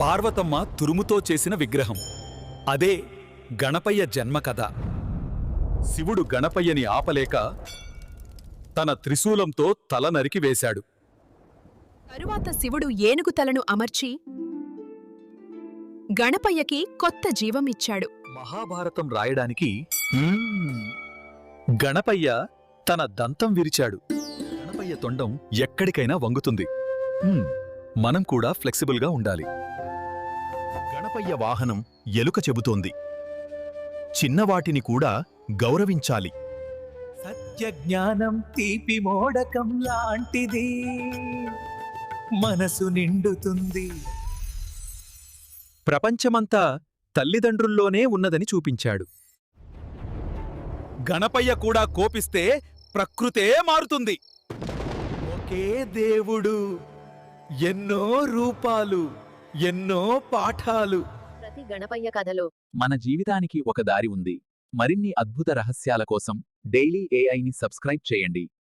పార్వతమ్మ తురుముతో చేసిన విగ్రహం. అదే గణపయ్య జన్మ కథ. శివుడు గణపయ్యని ఆపలేక తన త్రిశూలంతో తల నరికి వేశాడు. తరువాత శివుడు ఏనుగు తలను అమర్చి గణపయ్యకి కొత్త జీవమిచ్చాడు. మహాభారతం రాయడానికి గణపయ్య తన దంతం విరిచాడు. గణపయ్య తొండం ఎక్కడికైనా వంగుతుంది. మనం కూడా ఫ్లెక్సిబుల్గా ఉండాలి. గణపయ్య వాహనం ఎలుక చెబుతోంది, చిన్నవాటిని కూడా గౌరవించాలి. సత్యజ్ఞానం తీపి మోడకం లాంటిది, మనసు నిండుతుంది. ప్రపంచమంతా తల్లిదండ్రుల్లోనే ఉన్నదని చూపించాడు. గణపయ్య కూడా కోపిస్తే ప్రకృతే మారుతుంది. ఒకే దేవుడు, ఎన్నో రూపాలు, ఎన్నో పాఠాలు. ప్రతి గణపయ్య కథలో మన జీవితానికి ఒక దారి ఉంది. మరిన్ని అద్భుత రహస్యాల కోసం డైలీ ఏఐని సబ్స్క్రైబ్ చేయండి.